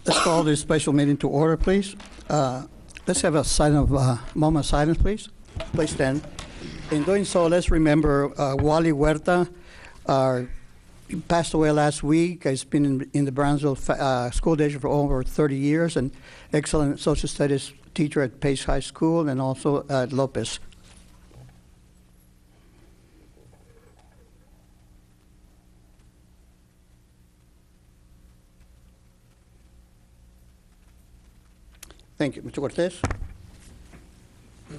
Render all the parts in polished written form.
Let's call this special meeting to order, please. Let's have a moment of silence, please. Please stand. In doing so, let's remember Wally Huerta. He passed away last week. He's been in the Brownsville school district for over 30 years, and excellent social studies teacher at Pace High School and also at Lopez. Thank you. Mr. Cortez.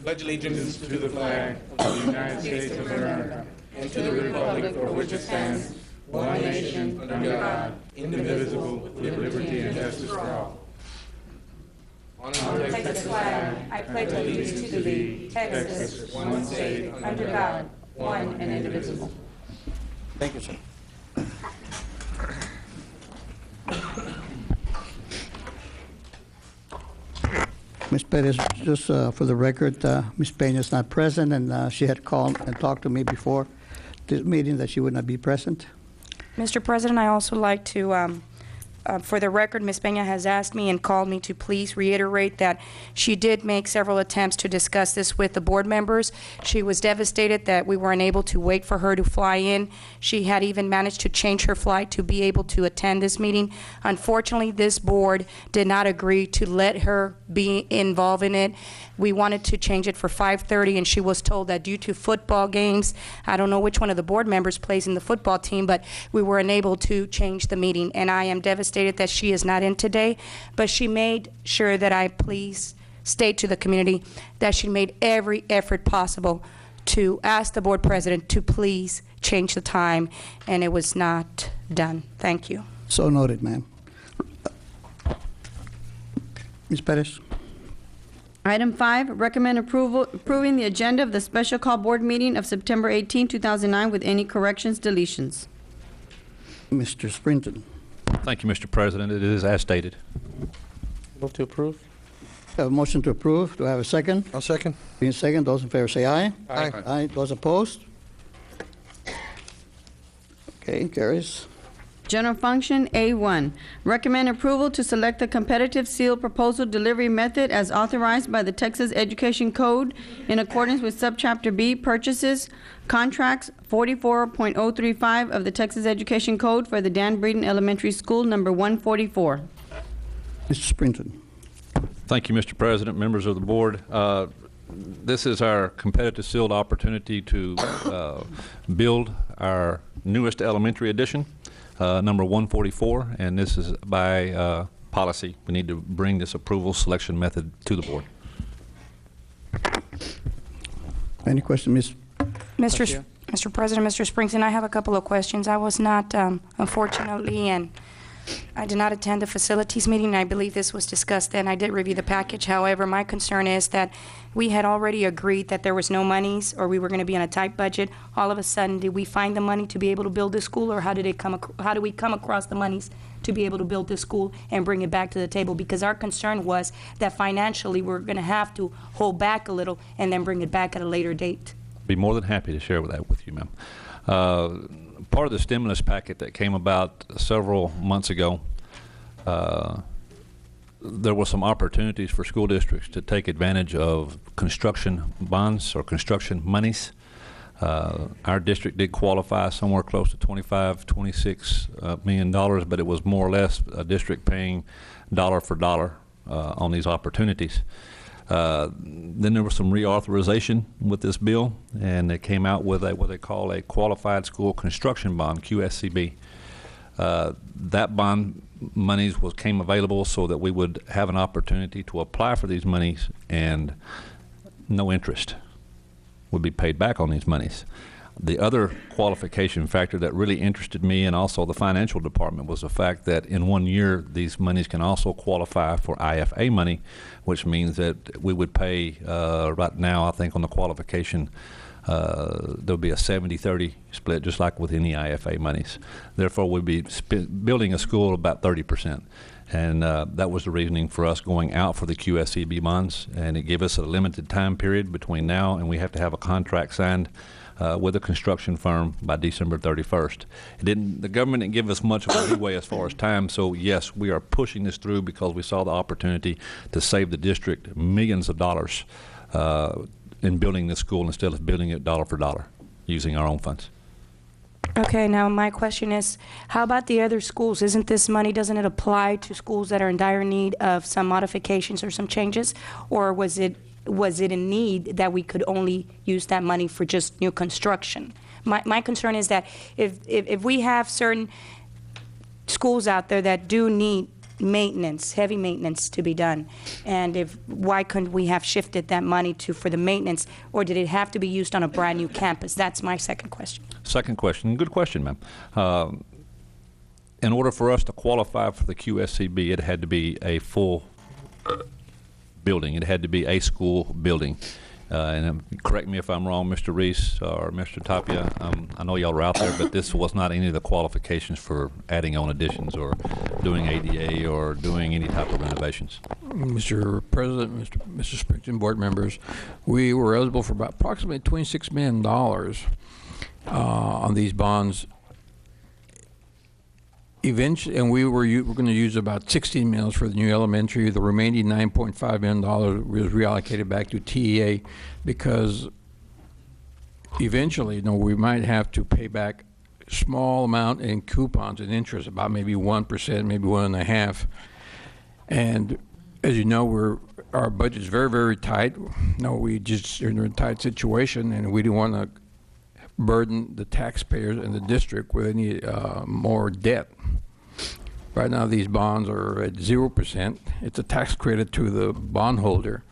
Pledge allegiance to the flag of the United States of America and to the republic for which it stands, one nation, under God, indivisible, with liberty and justice for all. On our Texas flag, I pledge allegiance to thee, Texas, one state, under God, one and indivisible. Thank you, sir. Ms. Perez, just for the record, Ms. Peña is not present, and she had called and talked to me before this meeting that she would not be present. Mr. President, I also like to, for the record, Ms. Peña has asked me and called me to please reiterate that she did make several attempts to discuss this with the board members. She was devastated that we weren't able to wait for her to fly in. She had even managed to change her flight to be able to attend this meeting. Unfortunately, this board did not agree to let her be involved in it. We wanted to change it for 5:30, and she was told that due to football games, I don't know which one of the board members plays in the football team, but we were unable to change the meeting. And I am devastated that she is not in today, but she made sure that I please state to the community that she made every effort possible to ask the board president to please change the time, and it was not done. Thank you. So noted, ma'am. Ms. Perez. Item 5, recommend approving the agenda of the special call board meeting of September 18, 2009 with any corrections, deletions. Mr. Springton. Thank you, Mr. President. It is as stated. Move to approve. Have a motion to approve. Do I have a second? I'll second. Being second, those in favor say aye. Aye. Aye. Those opposed? Okay, carries. General function A1, recommend approval to select the competitive seal proposal delivery method as authorized by the Texas Education Code in accordance with Subchapter B, Purchases, Contracts 44.035 of the Texas Education Code for the Dan Breeden Elementary School, number 144. Mr. Springton. Thank you, Mr. President, members of the board. This is our competitive sealed opportunity to build our newest elementary addition, number 144, and this is by policy. We need to bring this approval selection method to the board. Any questions, Ms. Mr. President, Mr. Springton, I have a couple of questions. I was not, unfortunately, and I did not attend the facilities meeting. I believe this was discussed then. I did review the package. However, my concern is that we had already agreed that there was no monies, or we were going to be on a tight budget. All of a sudden, did we find the money to be able to build this school, or how did we come across the monies to be able to build this school and bring it back to the table? Because our concern was that financially we're going to have to hold back a little and then bring it back at a later date. Be more than happy to share that with you, ma'am. Part of the stimulus packet that came about several months ago, there were some opportunities for school districts to take advantage of construction bonds or construction monies. Our district did qualify somewhere close to $26 million, but it was more or less a district paying dollar for dollar on these opportunities. Then there was some reauthorization with this bill, and they came out with what they call a Qualified School Construction Bond, QSCB. That bond monies came available so that we would have an opportunity to apply for these monies, and no interest would be paid back on these monies. The other qualification factor that really interested me and also the financial department was the fact that in 1 year these monies can also qualify for IFA money, which means that we would pay right now, I think on the qualification there'll be a 70-30 split, just like with any IFA monies. Therefore, we'll be building a school about 30%. And that was the reasoning for us going out for the QSCB bonds, and it gave us a limited time period between now and we have to have a contract signed with a construction firm by December 31st. The government didn't give us much of a leeway as far as time, so yes, we are pushing this through because we saw the opportunity to save the district millions of dollars in building this school instead of building it dollar for dollar using our own funds. Okay, now my question is, how about the other schools? Isn't this money, doesn't it apply to schools that are in dire need of some modifications or some changes? Or was it in need that we could only use that money for just new construction? My concern is that if we have certain schools out there that do need maintenance, heavy maintenance to be done, and why couldn't we have shifted that money for the maintenance, or did it have to be used on a brand new campus? That's my second question. Second question, good question, ma'am. In order for us to qualify for the QSCB, it had to be a full building. It had to be a school building. And correct me if I'm wrong, Mr. Reese or Mr. Tapia. I know y'all were out there, but this was not any of the qualifications for adding on additions or doing ADA or doing any type of renovations. Mr. President, Mr. Springton, board members, we were eligible for about approximately $26 million on these bonds. Eventually, and we're going to use about $16 million for the new elementary. The remaining $9.5 million was reallocated back to TEA because eventually, we might have to pay back a small amount in coupons and interest, about maybe 1%, maybe 1.5%. And as you know, our budget's very, very tight. We just are in a tight situation, and we don't want to burden the taxpayers and the district with any more debt. Right now, these bonds are at 0%. It's a tax credit to the bondholder.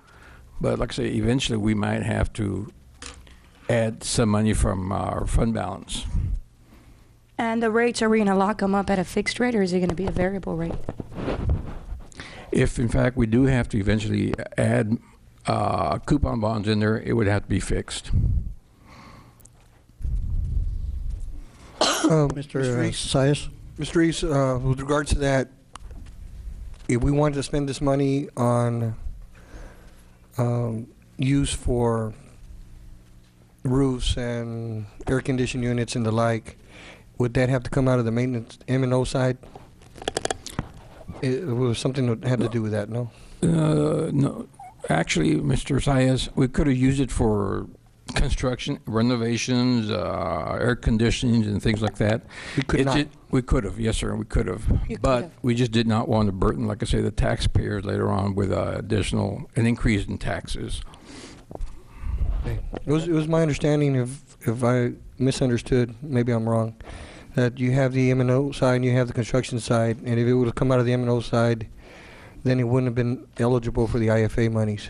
But like I say, eventually we might have to add some money from our fund balance. And the rates, are we going to lock them up at a fixed rate, or is it going to be a variable rate? If, in fact, we do have to eventually add coupon bonds in there, it would have to be fixed. Mr. Sayas? Mr. Reese, with regards to that, if we wanted to spend this money on use for roofs and air conditioning units and the like, would that have to come out of the maintenance M&O side? It was something that had to do with that, no? No. Actually, Mr. Sayas, we could have used it for construction, renovations, air conditioning, and things like that. We could not. We could have, yes, sir, we could have. But we just did not want to burden, like I say, the taxpayers later on with an increase in taxes. Okay. It was my understanding, if I misunderstood, maybe I'm wrong, that you have the M&O side and you have the construction side, and if it would have come out of the M&O side, then it wouldn't have been eligible for the IFA monies.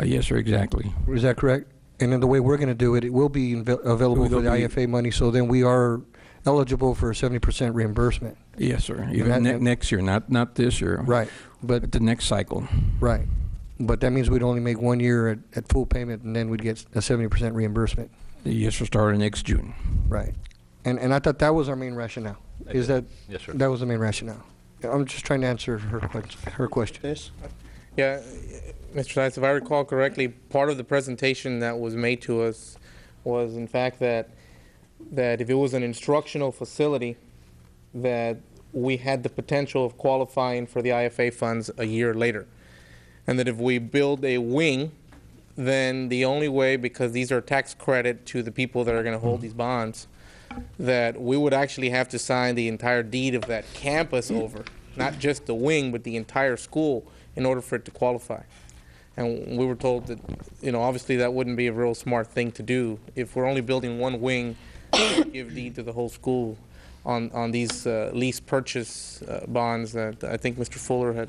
Yes, sir, exactly. Is that correct? And then the way we're going to do it, it will be available for the IFA money, so then we are eligible for a 70% reimbursement. Yes, sir. Even next year, not this year. Right. But the next cycle. Right. But that means we'd only make 1 year at full payment, and then we'd get a 70% reimbursement. Yes, sir, starting next June. Right. And I thought that was our main rationale. Is that? Yes, sir. That was the main rationale. I'm just trying to answer her question. Yes? Yeah, Mr. Science, if I recall correctly, part of the presentation that was made to us was, in fact, that if it was an instructional facility, that we had the potential of qualifying for the IFA funds a year later. And that if we build a wing, then the only way, because these are tax credit to the people that are going to hold these bonds, that we would actually have to sign the entire deed of that campus over, not just the wing, but the entire school, in order for it to qualify. And we were told that, obviously that wouldn't be a real smart thing to do. If we're only building one wing, give deed to the whole school on these lease purchase bonds that I think Mr. Fuller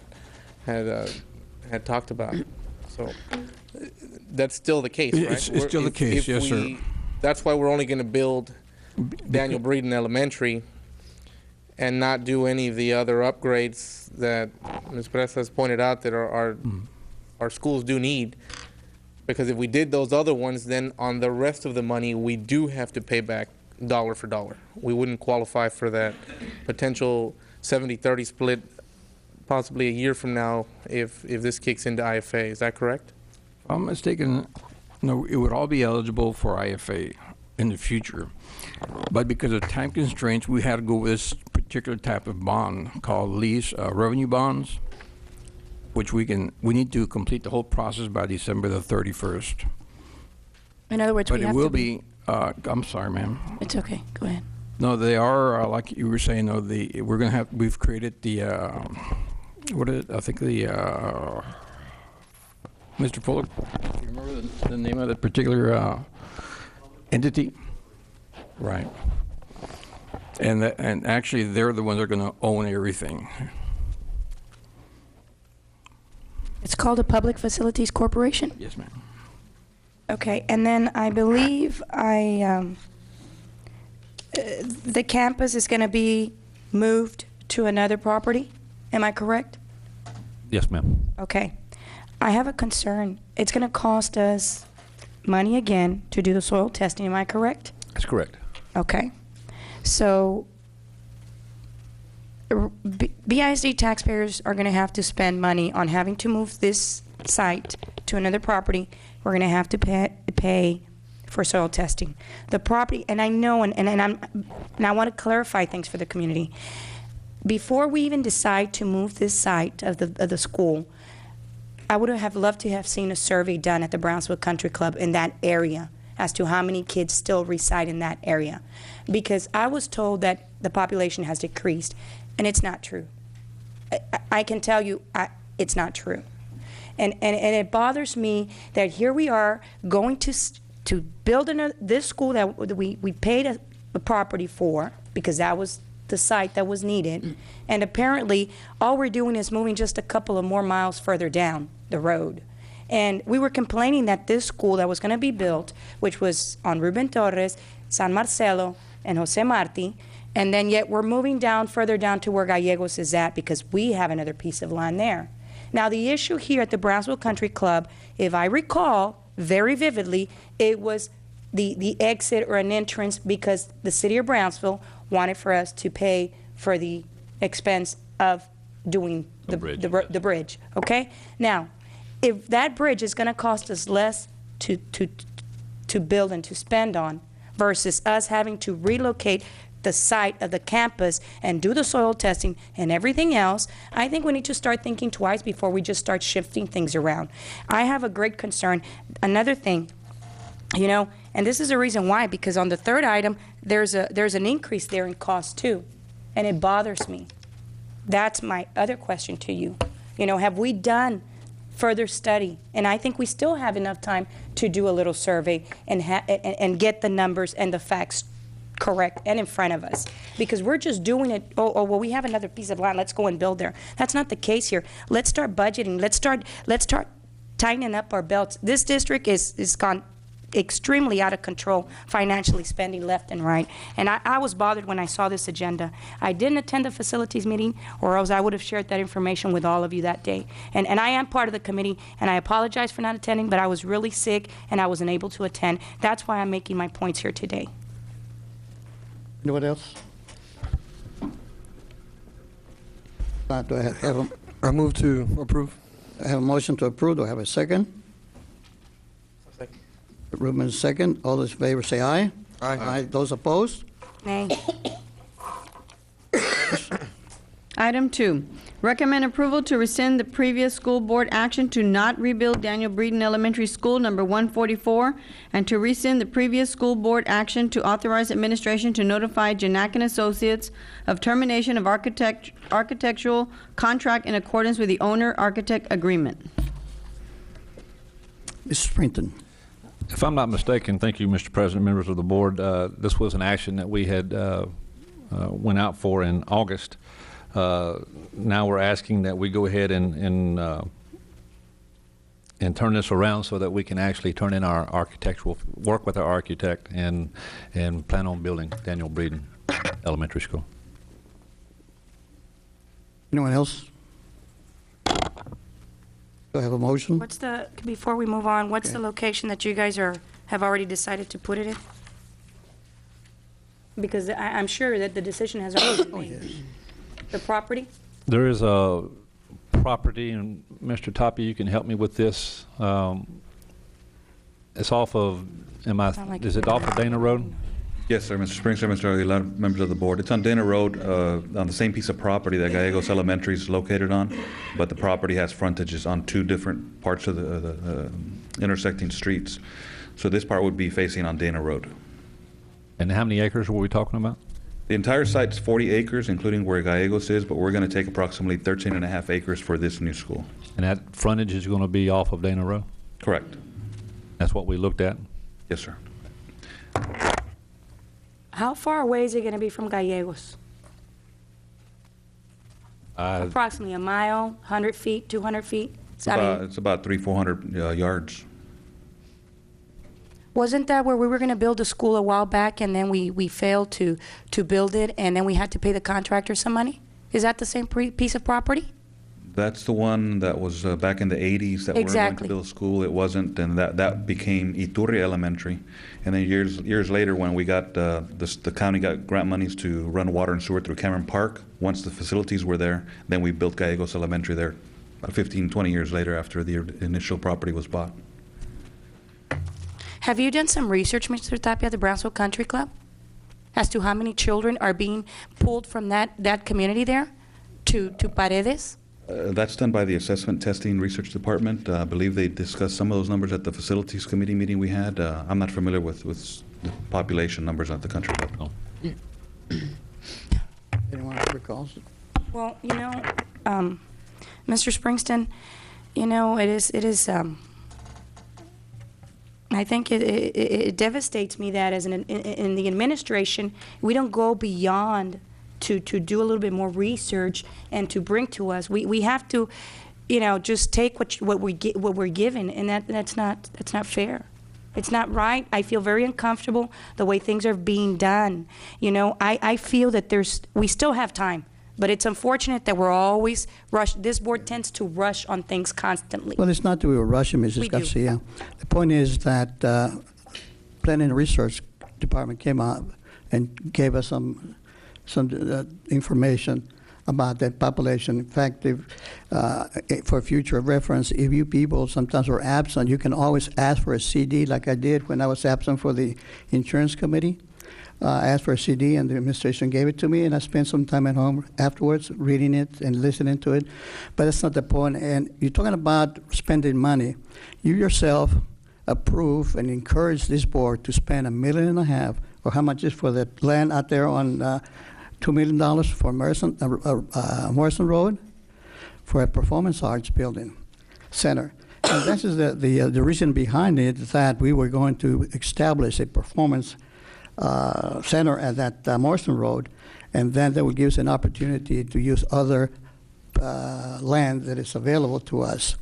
had talked about. So that's still the case, right? It's still the case, yes, sir. That's why we're only going to build Daniel Breeden Elementary and not do any of the other upgrades that Ms. Perez has pointed out that our schools do need. Because if we did those other ones, then on the rest of the money, we do have to pay back dollar for dollar. We wouldn't qualify for that potential 70-30 split possibly a year from now if this kicks into IFA. Is that correct? If I'm mistaken, no, it would all be eligible for IFA in the future. But because of time constraints, we had to go with this particular type of bond called lease revenue bonds, which we need to complete the whole process by December the 31st. In other words, But we it have will to be, I'm sorry, ma'am. It's okay. Go ahead. No, they are, like you were saying, though, we've created the, what is it? I think the, Mr. Fuller, do you remember the name of that particular entity? Right. And actually, they're the ones that are going to own everything. It's called a Public Facilities Corporation? Yes, ma'am. Okay, and then I believe the campus is going to be moved to another property. Am I correct? Yes, ma'am. Okay. I have a concern. It's going to cost us money again to do the soil testing. Am I correct? That's correct. Okay. So BISD taxpayers are going to have to spend money on having to move this site to another property. We're going to have to pay for soil testing. The property, and I know, and I want to clarify things for the community. Before we even decide to move this site of the school, I would have loved to have seen a survey done at the Brownsville Country Club in that area as to how many kids still reside in that area. Because I was told that the population has decreased, and it's not true. I can tell you it's not true. And it bothers me that here we are going to build this school that we paid a property for, because that was the site that was needed, and apparently all we're doing is moving just a couple of more miles further down the road. And we were complaining that this school that was going to be built, which was on Ruben Torres, San Marcelo, and Jose Marti, and then yet we're moving down further down to where Gallegos is at because we have another piece of land there. Now the issue here at the Brownsville Country Club, if I recall very vividly, it was the exit or an entrance because the city of Brownsville wanted for us to pay for the expense of doing the bridge, okay? Now, if that bridge is going to cost us less to build and to spend on versus us having to relocate the site of the campus and do the soil testing and everything else, I think we need to start thinking twice before we just start shifting things around. I have a great concern. Another thing, you know, and this is the reason why, because on the third item, there's an increase there in cost too, and it bothers me. That's my other question to you. You know, have we done further study? And I think we still have enough time to do a little survey and get the numbers and the facts correct and in front of us, because we're just doing it. Oh, well, we have another piece of land, let's go and build there. That's not the case here. Let's start budgeting. Let's start tightening up our belts. This district is gone extremely out of control financially, spending left and right. And I was bothered when I saw this agenda. I didn't attend the facilities meeting, or else I would have shared that information with all of you that day. And I am part of the committee, and I apologize for not attending, but I was really sick and I wasn't able to attend. That's why I'm making my points here today. Anyone else? Do I have I move to approve. I have a motion to approve. Do I have a second? Second. Ruben, second. All those in favor say aye. Aye. Those opposed? Nay. Item 2, recommend approval to rescind the previous school board action to not rebuild Daniel Breeden Elementary School number 144, and to rescind the previous school board action to authorize administration to notify Janak and Associates of termination of architectural contract in accordance with the owner-architect agreement. Mr. Springton. If I'm not mistaken, thank you, Mr. President, members of the board, this was an action that we had went out for in August. Now we're asking that we go ahead and turn this around so that we can actually turn in our architectural work with our architect and plan on building Daniel Breeden Elementary School. Anyone else? Do I have a motion? What's the, before we move on, what's the location that you guys have already decided to put it in? Because I'm sure that the decision has already been made. The property? There is a property, and Mr. Toppy, you can help me with this. It's off of, Sound like is it off of Dana Road? Yes, sir, Mr. Springsteen, Mr. Aguilar, members of the board. It's on Dana Road, on the same piece of property that Gallegos Elementary is located on, but the property has frontages on two different parts of the intersecting streets. So this part would be facing on Dana Road. And how many acres were we talking about? The entire site's 40 acres, including where Gallegos is, but we're going to take approximately 13 and a half acres for this new school. And that frontage is going to be off of Dana Road? Correct. That's what we looked at? Yes, sir. How far away is it going to be from Gallegos? Approximately a mile, 100 feet, 200 feet? It's about 300-400 yards. Wasn't that where we were going to build a school a while back, and then we failed to build it, and then we had to pay the contractor some money? Is that the same piece of property? That's the one that was back in the 80s that we were going Exactly. to build a school. It wasn't, and that became Iturri Elementary. And then years later, when we got the county got grant monies to run water and sewer through Cameron Park, once the facilities were there, then we built Gallegos Elementary there 15, 20 years later after the initial property was bought. Have you done some research, Mr. Tapia, at the Brownsville Country Club, as to how many children are being pulled from that community there to Paredes? That's done by the Assessment Testing Research Department. I believe they discussed some of those numbers at the Facilities Committee meeting we had. I'm not familiar with the population numbers at the country club. Anyone recalls? Well, Mr. Springston, it is. I think it devastates me that as in the administration, we don't go beyond to do a little bit more research and to bring to us. We have to, just take what we're given, and that's not fair. It's not right. I feel very uncomfortable the way things are being done. I feel that we still have time, but it's unfortunate that we're always rushed. This board tends to rush on things constantly. Well, it's not that we were rushing, Mrs. We do. Garcia. The point is that Planning and Research Department came out and gave us some information about that population. In fact, for future reference, if you people sometimes are absent, you can always ask for a CD, like I did when I was absent for the insurance committee. I asked for a CD, and the administration gave it to me, and I spent some time at home afterwards reading it and listening to it. But that's not the point. And you're talking about spending money. You yourself approve and encourage this board to spend $1.5 million, or how much is for the land out there on $2 million for Morrison Road for a performance arts building center. And this is the reason behind it, is that we were going to establish a performance center at that Morrison Road, and then that would give us an opportunity to use other land that is available to us.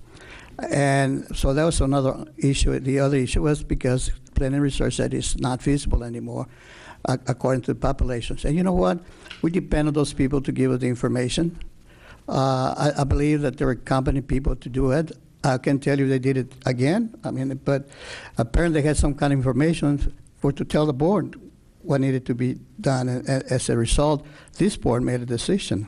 And so that was another issue. The other issue was because Planning Research said it's not feasible anymore, according to the populations. And you know what? We depend on those people to give us the information. I believe that there are competent people to do it. I can tell you they did it again. But apparently they had some kind of information to tell the board what needed to be done. And as a result, this board made a decision.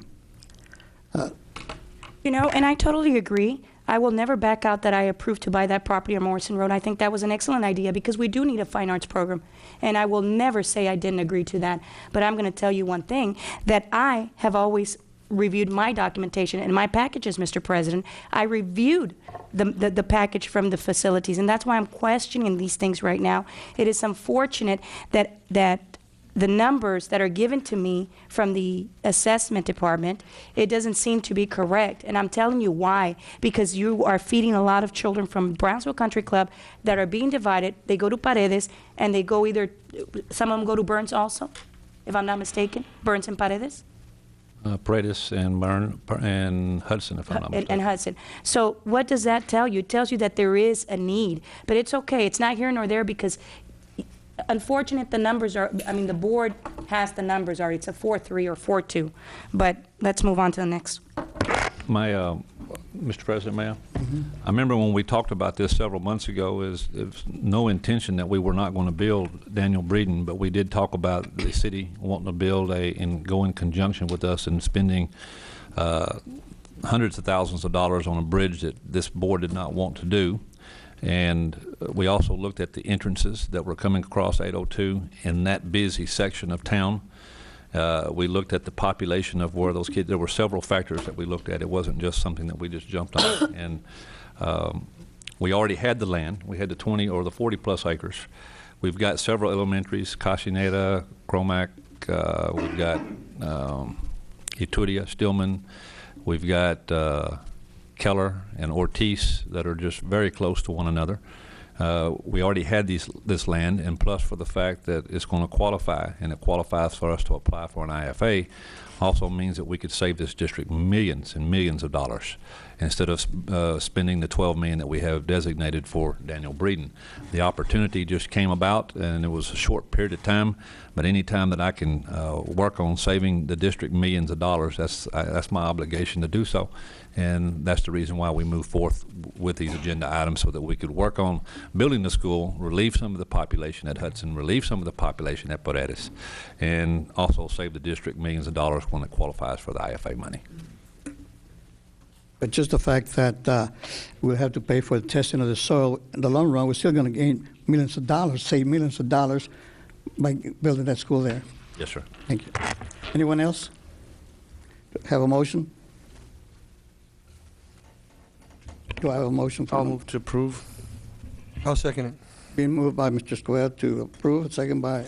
And I totally agree. I will never back out that I approve to buy that property on Morrison Road. I think that was an excellent idea because we do need a fine arts program. And I will never say I didn't agree to that. But I'm going to tell you one thing, that I have always reviewed my documentation and my packages, Mr. President. I reviewed the package from the facilities, and that's why I'm questioning these things right now. It is unfortunate that the numbers that are given to me from the assessment department, it doesn't seem to be correct. And I'm telling you why. Because you are feeding a lot of children from Brownsville Country Club that are being divided. They go to Paredes, and they go some of them go to Burns also, if I'm not mistaken, Burns and Paredes. Paredes and Hudson, if I'm not mistaken. And Hudson. So what does that tell you? It tells you that there is a need. But it's okay. It's not here nor there because unfortunate the numbers are, the board has the numbers already. It's a 4-3 or 4-2. But let's move on to the next. My Mr. President, may I? I remember when we talked about this several months ago, it was no intention that we were not going to build Daniel Breeden, but we did talk about the city wanting to build and go in conjunction with us and spending hundreds of thousands of dollars on a bridge that this board did not want to do. And we also looked at the entrances that were coming across 802 in that busy section of town. We looked at the population of where those kids, there were several factors that we looked at. It wasn't just something that we just jumped on. And we already had the land. We had the 20 or the 40 plus acres. We've got several elementaries, Casineta, Cromac, we've got Ituria, Stillman, we've got Keller and Ortiz that are just very close to one another. We already had this land, and plus for the fact that it's going to qualify, and it qualifies for us to apply for an IFA, also means that we could save this district millions and millions of dollars instead of spending the $12 million that we have designated for Daniel Breeden. The opportunity just came about, and it was a short period of time, but any time that I can work on saving the district millions of dollars, that's my obligation to do so. And that's the reason why we move forth with these agenda items, so that we could work on building the school, relieve some of the population at Hudson, relieve some of the population at Paredes, and also save the district millions of dollars when it qualifies for the IFA money. But just the fact that we'll have to pay for the testing of the soil, in the long run, we're still going to gain millions of dollars, save millions of dollars by building that school there. Yes, sir. Thank you. Anyone else have a motion? Do I have a motion? I'll move to approve. I'll second it. Being moved by Mr. Escobar to approve, second by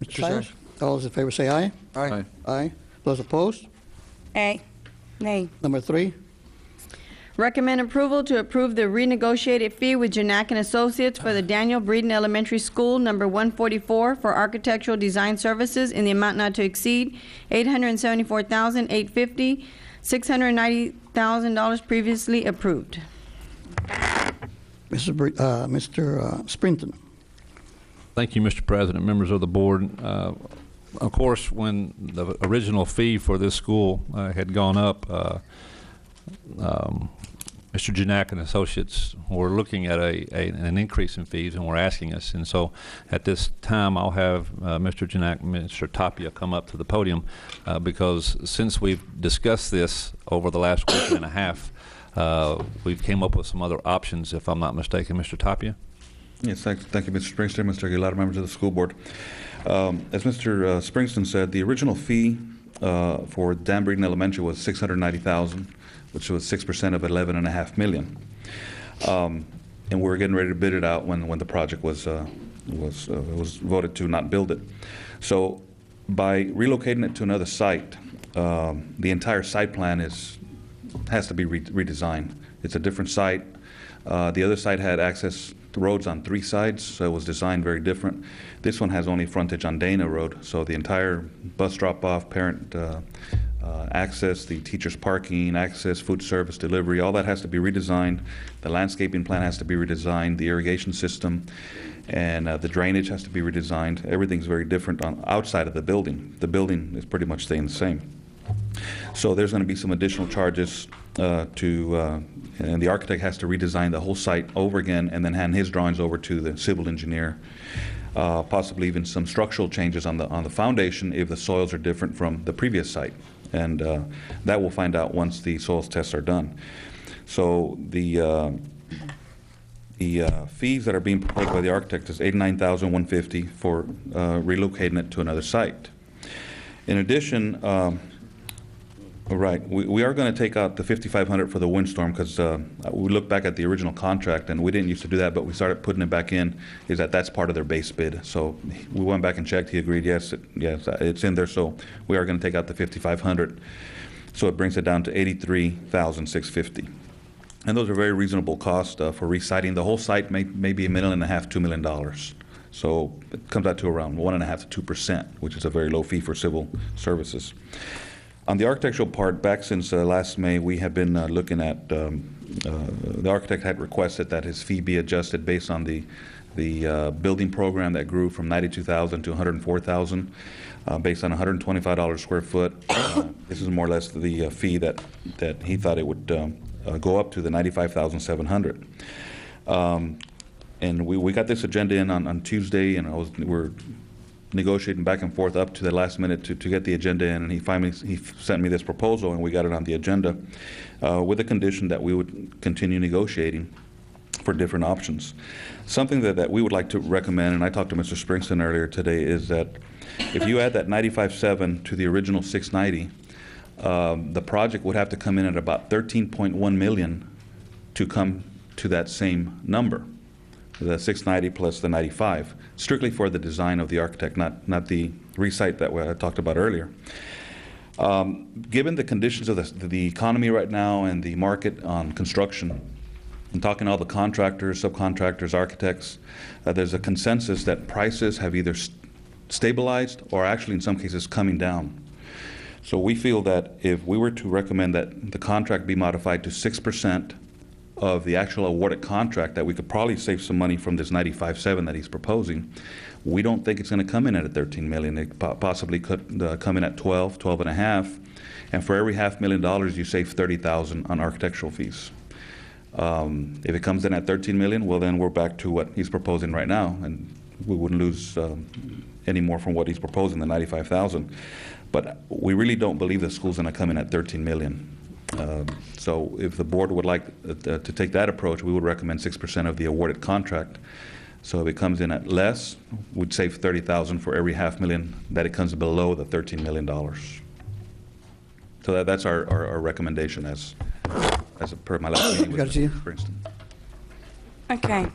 Mr. Cyrus. All those in favor say aye. Aye. Aye. Those opposed? Aye. Nay. Number 3. Recommend approval to approve the renegotiated fee with Janak and Associates for the Daniel Breeden Elementary School number 144 for architectural design services in the amount not to exceed $874,850, $690,000 previously approved. Mr. Sprinton. Thank you, Mr. President, members of the board. Of course, when the original fee for this school had gone up, Mr. Janak and Associates were looking at an increase in fees and were asking us. And so at this time, I'll have Mr. Janak and Mr. Tapia come up to the podium because since we've discussed this over the last week and a half, we've came up with some other options, if I'm not mistaken. Mr. Tapia? Yes, thank you, Mr. Springsteen, Mr. Aguilar, members of the school board. As Mr. Springsteen said, the original fee for Dan Breeden Elementary was $690,000, which was 6% of $11.5 million. And we were getting ready to bid it out when the project was voted to not build it. So by relocating it to another site, the entire site plan has to be redesigned. It's a different site. The other site had access to roads on 3 sides, so it was designed very different. This one has only frontage on Dana Road, so the entire bus drop-off, parent access, the teachers' parking, access, food service, delivery, all that has to be redesigned. The landscaping plan has to be redesigned, the irrigation system, and the drainage has to be redesigned. Everything's very different on outside of the building. The building is pretty much staying the same. So there's going to be some additional charges and the architect has to redesign the whole site over again and then hand his drawings over to the civil engineer. Possibly even some structural changes on the foundation if the soils are different from the previous site. And that we'll find out once the soils tests are done. So the fees that are being proposed by the architect is $89,150 for relocating it to another site. In addition, right, we are going to take out the $5,500 for the windstorm because we looked back at the original contract and we didn't used to do that, but we started putting it back in. That's part of their base bid. So we went back and checked. He agreed. Yes, it's in there. So we are going to take out the $5,500. So it brings it down to $83,650. And those are very reasonable costs for resiting the whole site. Maybe $1.5 million, $2 million. So it comes out to around 1.5% to 2%, which is a very low fee for civil services. On the architectural part, back since last May, we have been looking at, the architect had requested that his fee be adjusted based on the building program that grew from $92,000 to $104,000. based on $125 square foot. This is more or less the fee that he thought it would go up to, the $95,700. And we got this agenda in on Tuesday, and we're negotiating back and forth up to the last minute to get the agenda in, and he sent me this proposal, and we got it on the agenda with the condition that we would continue negotiating for different options. Something that we would like to recommend, and I talked to Mr. Springston earlier today, is that if you add that 95.7 to the original 690, the project would have to come in at about 13.1 million to come to that same number, the 690 plus the 95, strictly for the design of the architect, not the recite that I talked about earlier. Given the conditions of the economy right now and the market on construction, and talking to all the contractors, subcontractors, architects, there's a consensus that prices have either stabilized or actually in some cases coming down. So we feel that if we were to recommend that the contract be modified to 6% of the actual awarded contract, that we could probably save some money from this 95.7 that he's proposing. We don't think it's going to come in at a 13 million. It possibly could come in at 12 and a half, and for every $500,000 you save 30,000 on architectural fees. If it comes in at 13 million, well then we're back to what he's proposing right now, and we wouldn't lose any more from what he's proposing, the 95,000. But we really don't believe the school's going to come in at 13 million. So if the board would like to take that approach, we would recommend 6% of the awarded contract. So if it comes in at less, we'd save 30,000 for every $500,000 that it comes below the $13 million. So that's our recommendation as per my last meeting with Mr. Princeton. Okay.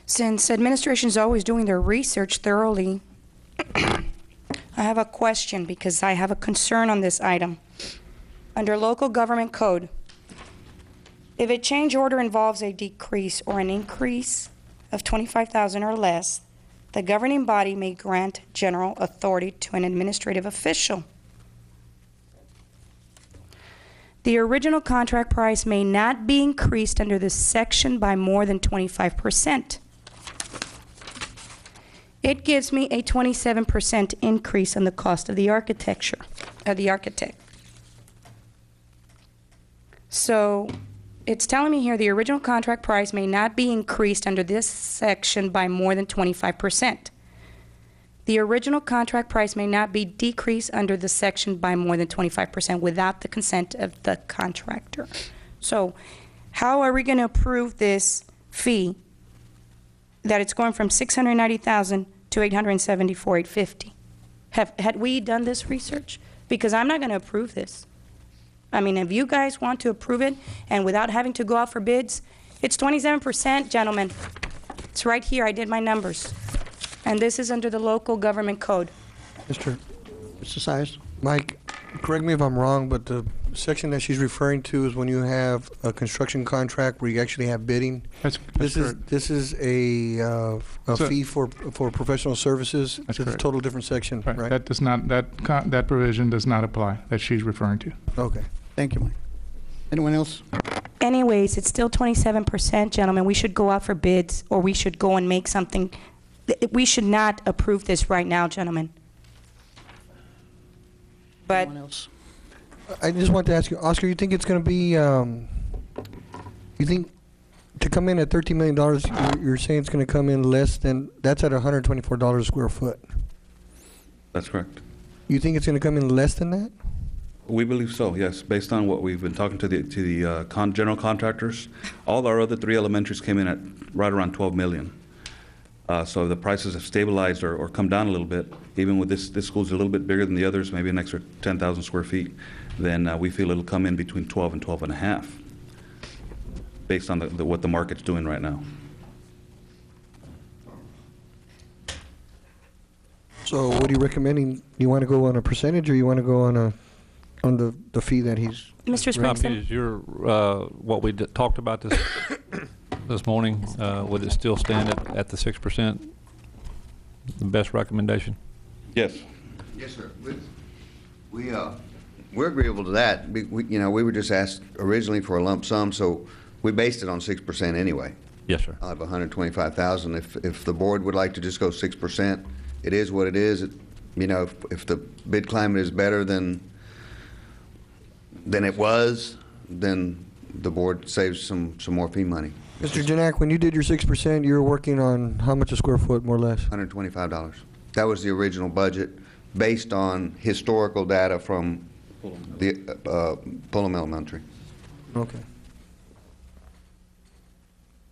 Since administration is always doing their research thoroughly, I have a question because I have a concern on this item. Under local government code, if a change order involves a decrease or an increase of $25,000 or less, the governing body may grant general authority to an administrative official. The original contract price may not be increased under this section by more than 25%. It gives me a 27% increase in the cost of the architect. So it's telling me here the original contract price may not be increased under this section by more than 25%. The original contract price may not be decreased under the section by more than 25% without the consent of the contractor. So how are we going to approve this fee that it's going from $690,000 to $874,850? Had we done this research? Because I'm not going to approve this. I mean, if you guys want to approve it and without having to go out for bids, it's 27%, gentlemen. It's right here. I did my numbers. And this is under the local government code. Mr. Sires? Mike, correct me if I'm wrong, but the section that she's referring to is when you have a construction contract where you actually have bidding. That's This is a So- fee for professional services. That's It's a correct. total different section, right. right? That does not that provision does not apply that she's referring to. Okay. Thank you, Mike. Anyone else? Anyways, it's still 27%, gentlemen. We should go out for bids, or we should go and make something. We should not approve this right now, gentlemen. But Anyone else? I just want to ask you, Oscar, you think it's going to be, you think to come in at $13 million, you're saying it's going to come in less than, that's at $124 a square foot. That's correct. You think it's going to come in less than that? We believe so, yes. Based on what we've been talking to the general contractors, all our other three elementaries came in at right around 12 million. So the prices have stabilized or come down a little bit. Even with this school's a little bit bigger than the others, maybe an extra 10,000 square feet. Then we feel it'll come in between 12 and 12 and a half, based on what the market's doing right now. So what are you recommending? You want to go on a percentage, or you want to go on the fee that he's? Mr. Copy Springston? is your, what we talked about this morning, would it still stand at the 6%? The best recommendation? Yes. Yes, sir. We're agreeable to that. We were just asked originally for a lump sum, so we based it on 6% anyway. Yes, sir. Out of 125,000. If the board would like to just go 6%, it is what it is. You know, if the bid climate is better than it was, then the board saves some more fee money. Mr. Janak, when you did your 6%, you were working on how much a square foot, more or less? $125. That was the original budget, based on historical data from the Pullum Elementary. Okay.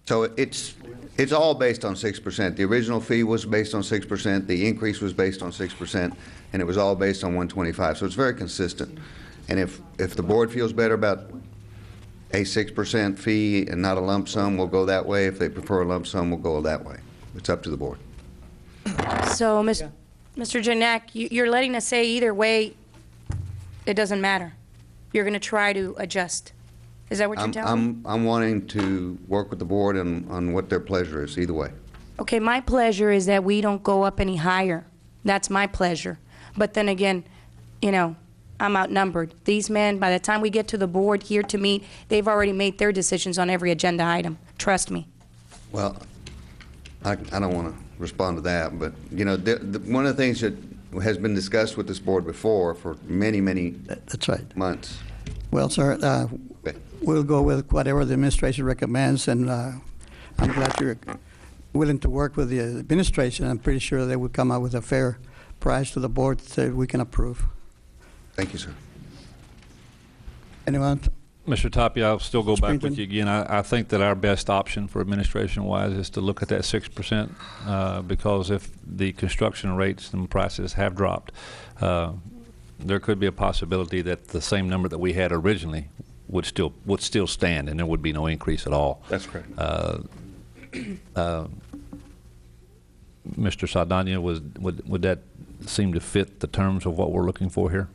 So it's all based on 6%. The original fee was based on 6%. The increase was based on 6%, and it was all based on 125. So it's very consistent. And if the board feels better about a 6% fee and not a lump sum, we'll go that way. If they prefer a lump sum, we'll go that way. It's up to the board. So, Mr. Janak, you're letting us say either way, it doesn't matter. You're going to try to adjust. Is that what you're telling me? I'm wanting to work with the board on what their pleasure is, either way. Okay, my pleasure is that we don't go up any higher. That's my pleasure. But then again, you know, I'm outnumbered. These men, by the time we get to the board here to meet, they've already made their decisions on every agenda item. Trust me. Well, I don't want to respond to that, but, you know, one of the things that has been discussed with this board before for many, many That's right. months. Well, sir, we'll go with whatever the administration recommends, and I'm glad you're willing to work with the administration. I'm pretty sure they will come out with a fair price to the board that we can approve. Thank you, sir. Anyone? Mr. Tapia, I'll still go back with Springton. you again. I think that our best option for administration-wise is to look at that 6%, because if the construction rates and prices have dropped, there could be a possibility that the same number that we had originally would still stand, and there would be no increase at all. That's correct. Mr. Saldana, would that seem to fit the terms of what we're looking for here?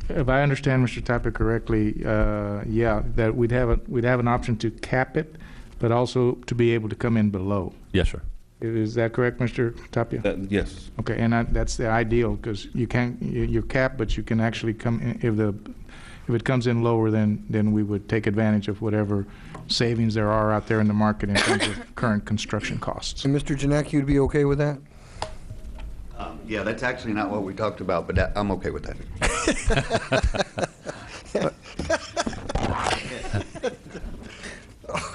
If I understand Mr. Tapia correctly, yeah, that we'd have an option to cap it, but also to be able to come in below. Yes, sir. Is that correct, Mr. Tapia? Yes. Okay, and that's the ideal, because you're capped, but you can actually come in, if it comes in lower, then we would take advantage of whatever savings there are out there in the market in terms of current construction costs. And Mr. Janak, you'd be okay with that? Yeah, that's actually not what we talked about, but I'm okay with that.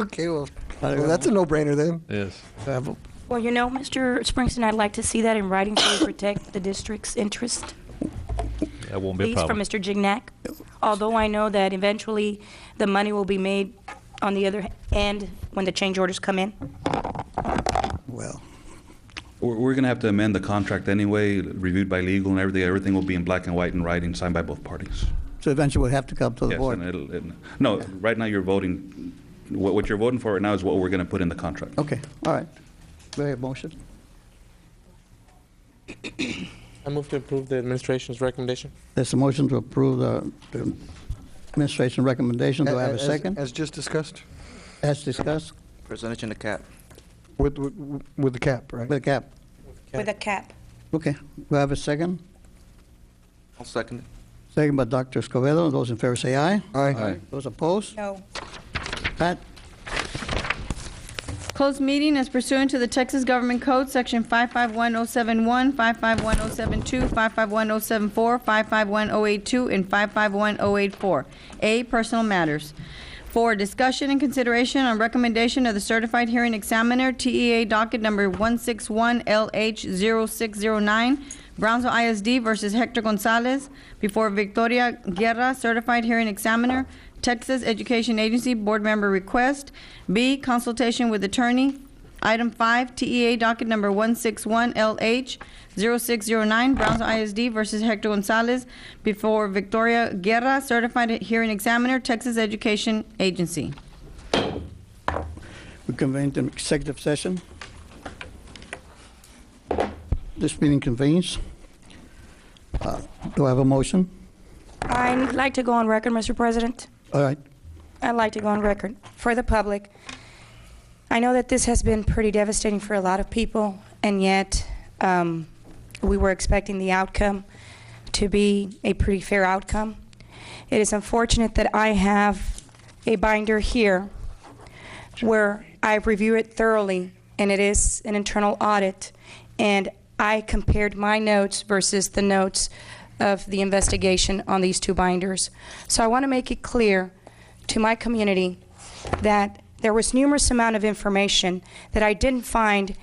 Okay, well, that's a no-brainer then. Yes. Well, you know, Mr. Springston, I'd like to see that in writing so we protect the district's interest. That won't be a Please, problem. from Mr. Jignac. Although I know that eventually the money will be made on the other end when the change orders come in. Well, We're going to have to amend the contract anyway, reviewed by legal and everything. Everything will be in black and white in writing, signed by both parties. so eventually we'll have to come to the Yes, board. and no, right now you're voting, what you're voting for right now is what we're going to put in the contract. Okay, all right. Do I have a motion? I move to approve the administration's recommendation. There's a motion to approve the administration recommendation. Do I have a second? As just discussed, As discussed, Percentage in the cap. with the cap, right? with a cap. With a cap. Okay, do I have a second? I'll second it. Second by Dr. Escobedo. Those in favor say aye. Aye. Those opposed? No. Pat? Closed meeting as pursuant to the Texas Government Code, Section 551071, 551072, 551074, 551082, and 551084. A, personal matters. 4, discussion and consideration on recommendation of the certified hearing examiner, TEA docket number 161LH0609, Brownsville ISD versus Hector Gonzalez, before Victoria Guerra, certified hearing examiner, Texas Education Agency Board Member Request. B, consultation with attorney. Item 5, TEA docket number 161LH0609, Brownsville ISD versus Hector Gonzalez, before Victoria Guerra, certified hearing examiner, Texas Education Agency. We convened an executive session. This meeting convenes. Do I have a motion? I'd like to go on record, Mr. President. All right. I'd like to go on record for the public. I know that this has been pretty devastating for a lot of people, and yet we were expecting the outcome to be a pretty fair outcome. It is unfortunate that I have a binder here where I've reviewed it thoroughly, and it is an internal audit, and I compared my notes versus the notes of the investigation on these two binders. So I want to make it clear to my community that there was numerous amount of information that I didn't find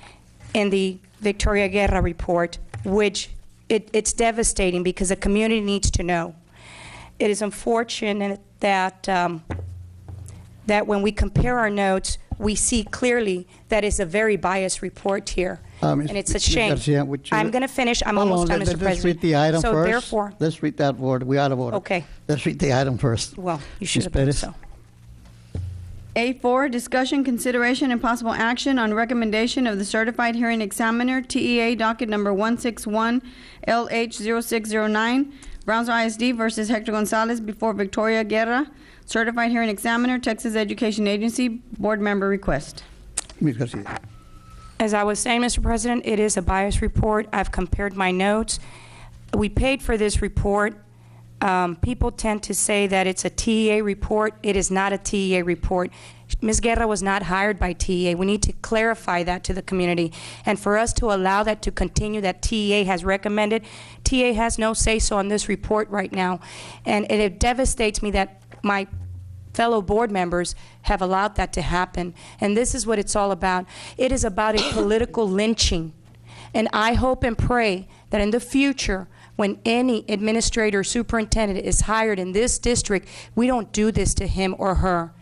in the Victoria Guerra report, which it's devastating because the community needs to know. It is unfortunate that that when we compare our notes, we see clearly that it's a very biased report here. And it's a Ms. shame. Garcia, would you- I'm going to finish. I'm Hold almost on, done, Mr. President. Let's read the item So first. therefore, Let's read that word. We out of order. Okay. Let's read the item first. well, you should Ms. have done Perez. so. A4, discussion, consideration, and possible action on recommendation of the certified hearing examiner, TEA docket number 161, LH0609, Brownsville ISD versus Hector Gonzalez before Victoria Guerra, certified hearing examiner, Texas Education Agency, board member request. Ms. Garcia. As I was saying, Mr. President, it is a biased report. I've compared my notes. We paid for this report. People tend to say that it's a TEA report. It is not a TEA report. Ms. Guerra was not hired by TEA. We need to clarify that to the community. And for us to allow that to continue, that TEA has recommended, TEA has no say-so on this report right now. And it devastates me that my fellow board members have allowed that to happen. And this is what it's all about. It is about a political lynching. And I hope and pray that in the future, when any administrator or superintendent is hired in this district, we don't do this to him or her.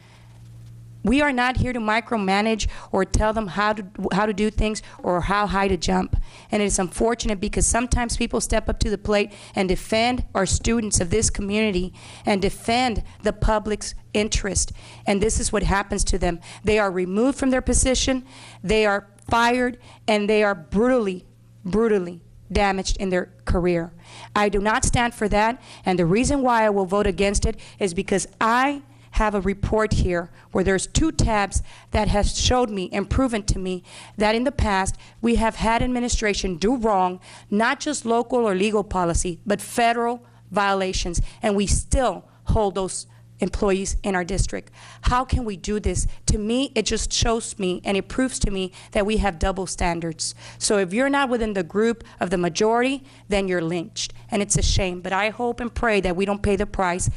We are not here to micromanage or tell them how to do things or how high to jump. And it is unfortunate because sometimes people step up to the plate and defend our students of this community and defend the public's interest. And this is what happens to them. They are removed from their position, they are fired, and they are brutally, brutally damaged in their career. I do not stand for that, and the reason why I will vote against it is because I have a report here where there's 2 tabs that has showed me and proven to me that in the past we have had administration do wrong, not just local or legal policy, but federal violations, and we still hold those employees in our district. How can we do this? To me, it just shows me and it proves to me that we have double standards. So if you're not within the group of the majority, then you're lynched, and it's a shame. But I hope and pray that we don't pay the price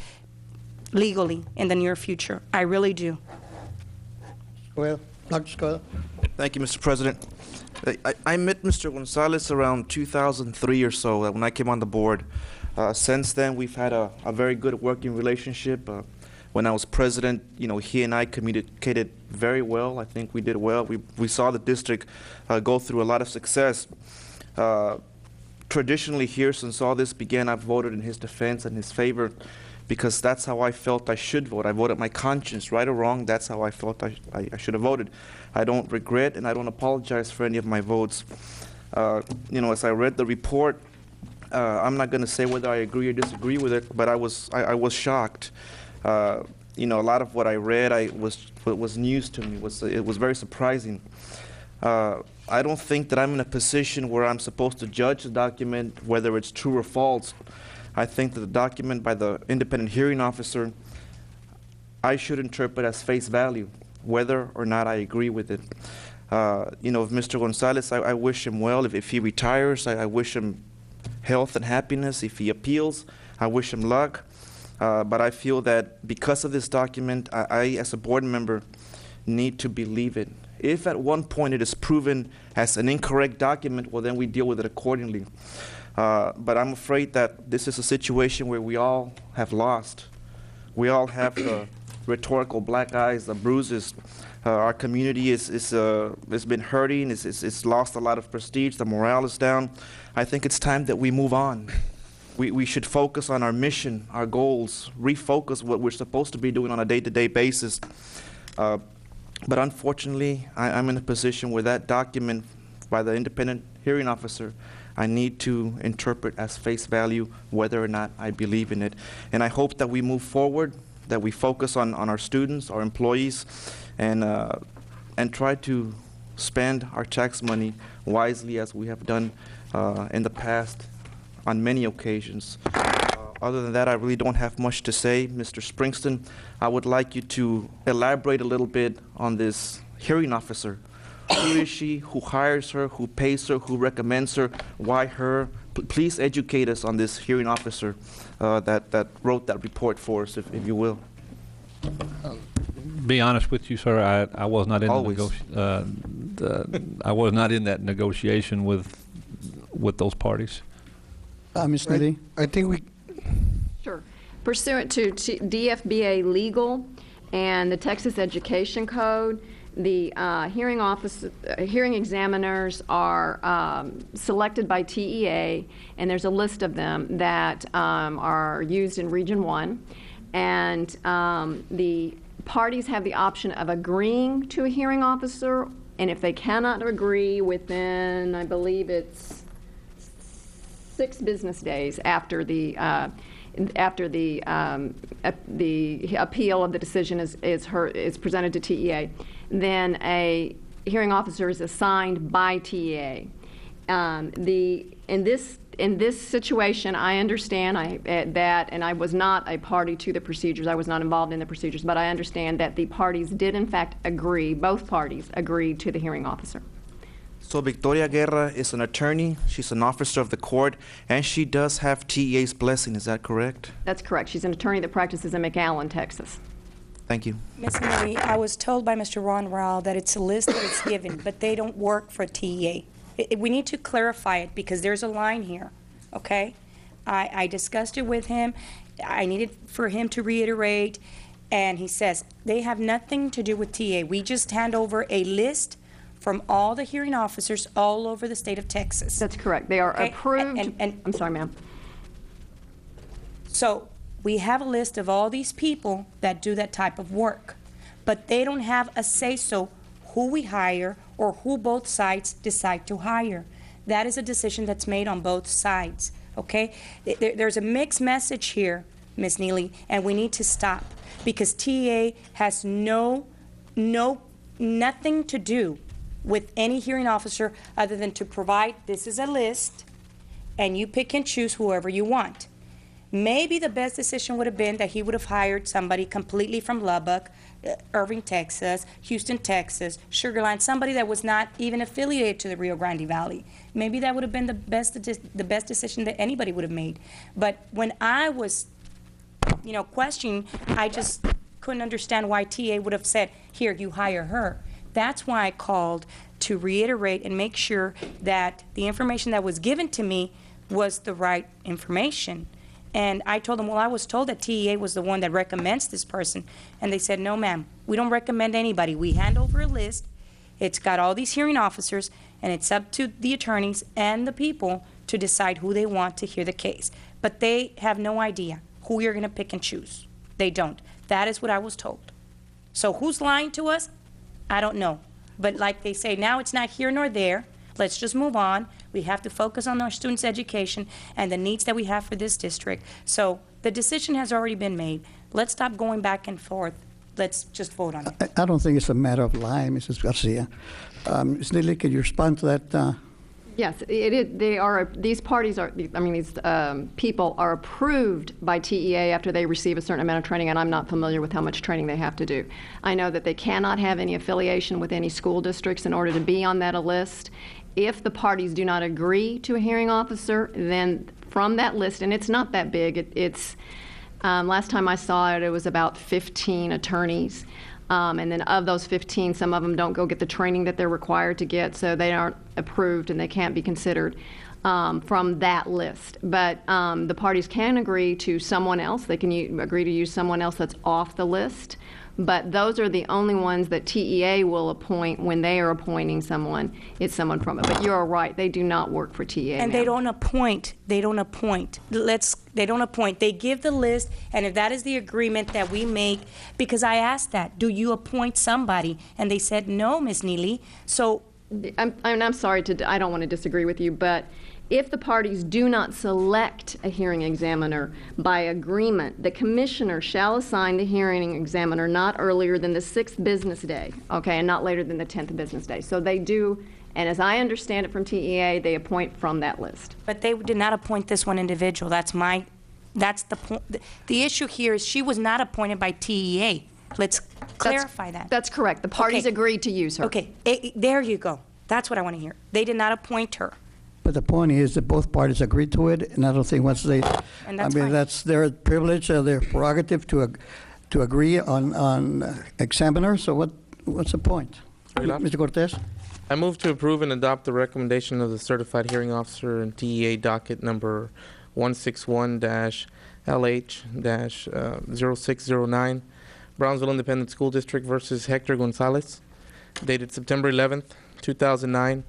legally in the near future. I really do. Well, Dr. Scott. Thank you, Mr. President. I met Mr. Gonzalez around 2003 or so when I came on the board. Since then, we've had a very good working relationship. When I was president, you know, he and I communicated very well. I think we did well. We saw the district go through a lot of success. Traditionally here, since all this began, I've voted in his defense and his favor, because that's how I felt I should vote. I voted my conscience, right or wrong, that's how I felt I should have voted. I don't regret and I don't apologize for any of my votes. You know, as I read the report, I'm not going to say whether I agree or disagree with it, but I was shocked. You know, a lot of what I read was news to me. It was very surprising. I don't think that I'm in a position where I'm supposed to judge the document, whether it's true or false. I think that the document by the independent hearing officer, I should interpret as face value, whether or not I agree with it. You know, if Mr. Gonzalez, I wish him well. If he retires, I wish him health and happiness. If he appeals, I wish him luck. But I feel that because of this document, I, as a board member, need to believe it. If at one point it is proven as an incorrect document, well, then we deal with it accordingly. But I'm afraid that this is a situation where we all have lost. We all have the rhetorical black eyes, the bruises. Our community has been hurting. It's lost a lot of prestige. The morale is down. I think it's time that we move on. We should focus on our mission, our goals, refocus what we're supposed to be doing on a day-to-day basis. But unfortunately, I'm in a position where that document by the independent hearing officer, I need to interpret as face value whether or not I believe in it. And I hope that we move forward, that we focus on our students, our employees, and try to spend our tax money wisely as we have done in the past on many occasions. Other than that, I really don't have much to say. Mr. Springston, I would like you to elaborate a little bit on this hearing officer. Who is she? Who hires her? Who pays her? Who recommends her? Why her? Please educate us on this hearing officer that wrote that report for us, if you will. Be honest with you, sir. I was not in Always. I was not in that negotiation with those parties. Ms. Neely? I think we, Sure. Pursuant to DFBA legal and the Texas Education Code, the hearing examiners are selected by TEA, and there's a list of them that are used in Region 1. And the parties have the option of agreeing to a hearing officer, and if they cannot agree within, I believe it's 6 business days after the appeal of the decision is presented to TEA, then a hearing officer is assigned by TEA. In this situation, I understand that, and I was not a party to the procedures. I was not involved in the procedures, but I understand that the parties did in fact agree. Both parties agreed to the hearing officer. So Victoria Guerra is an attorney, she's an officer of the court, and she does have TEA's blessing, is that correct? That's correct. She's an attorney that practices in McAllen, Texas. Thank you. Ms. Neely, I was told by Mr. Ron Rao that it's a list that it's given, but they don't work for TEA. We need to clarify it because there's a line here, okay? I discussed it with him. I needed for him to reiterate, and he says, they have nothing to do with TEA. We just hand over a list from all the hearing officers all over the state of Texas. That's correct. They are Okay? approved. And I'm sorry, ma'am. so we have a list of all these people that do that type of work, but they don't have a say-so who we hire or who both sides decide to hire. That is a decision that's made on both sides, okay? There's a mixed message here, Ms. Neely, and we need to stop because TEA has nothing to do with any hearing officer other than to provide, this is a list, and you pick and choose whoever you want. Maybe the best decision would have been that he would have hired somebody completely from Lubbock, Irving, Texas, Houston, Texas, Sugar Land, somebody that was not even affiliated to the Rio Grande Valley. Maybe that would have been the best decision that anybody would have made. But when I was, questioning, I just couldn't understand why TA would have said, here, you hire her. That's why I called to reiterate and make sure that the information that was given to me was the right information. And I told them, well, I was told that TEA was the one that recommends this person. And they said, no, ma'am, we don't recommend anybody. We hand over a list. It's got all these hearing officers, and it's up to the attorneys and the people to decide who they want to hear the case. But they have no idea who you're going to pick and choose. They don't. That is what I was told. So who's lying to us? I don't know. But like they say, now it's not here nor there. Let's just move on. We have to focus on our students' education and the needs that we have for this district. So the decision has already been made. Let's stop going back and forth. Let's just vote on it. I don't think it's a matter of lying, Mrs. Garcia. Ms. Neely, can you respond to that? Yes, these parties are, these people are approved by TEA after they receive a certain amount of training, and I'm not familiar with how much training they have to do. I know that they cannot have any affiliation with any school districts in order to be on that list. If the parties do not agree to a hearing officer, then from that list, and it's not that big, it's last time I saw it, it was about 15 attorneys. And then of those 15, some of them don't go get the training that they're required to get, so they aren't approved and they can't be considered from that list. But the parties can agree to someone else. They can agree to use someone else that's off the list. But those are the only ones that TEA will appoint when they are appointing someone. It's someone from it. But you're right, they do not work for TEA. And they don't appoint. They don't appoint. They don't appoint. They give the list, and if that is the agreement that we make, because I asked that, do you appoint somebody? And they said, no, Ms. Neely. So I'm sorry I don't want to disagree with you, but if the parties do not select a hearing examiner by agreement, the commissioner shall assign the hearing examiner not earlier than the 6th business day, okay, and not later than the 10th business day. So they do, and as I understand it from TEA, they appoint from that list. But they did not appoint this one individual. That's the point. The issue here is she was not appointed by TEA. Let's clarify that. That's correct. The parties Okay. agreed to use her. Okay, there you go. That's what I want to hear. They did not appoint her. But the point is that both parties agreed to it, and I don't think once they, And I that's mean, fine. that's their privilege, their prerogative to agree on examiner, so what's the point? Mr. Cortez? I move to approve and adopt the recommendation of the certified hearing officer in TEA docket number 161-LH-0609, Brownsville Independent School District versus Hector Gonzalez, dated September 11th, 2009,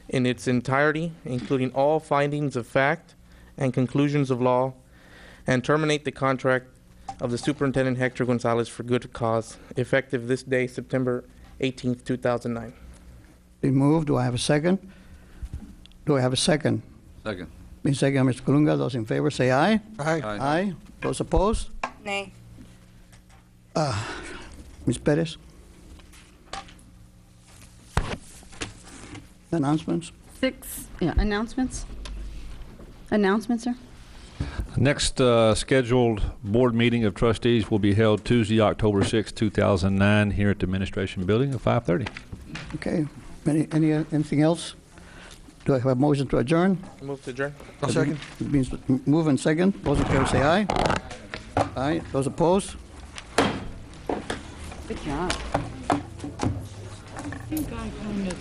in its entirety, including all findings of fact and conclusions of law, and terminate the contract of the Superintendent Hector Gonzalez for good cause, effective this day, September 18th, 2009. Been moved. Do I have a second? Do I have a second? Second. Been second, Mr. Colunga. Those in favor say aye. Aye. Aye. Those opposed? Nay. Ms. Perez? Announcements? 6, announcements? Announcements, sir? Next scheduled board meeting of trustees will be held Tuesday, October 6, 2009, here at the Administration Building at 5:30. Okay. Anything else? Do I have a motion to adjourn? I move to adjourn. I'll second. It means move and second. Those in favor say aye. Aye. Those opposed? Good job. I think I kind of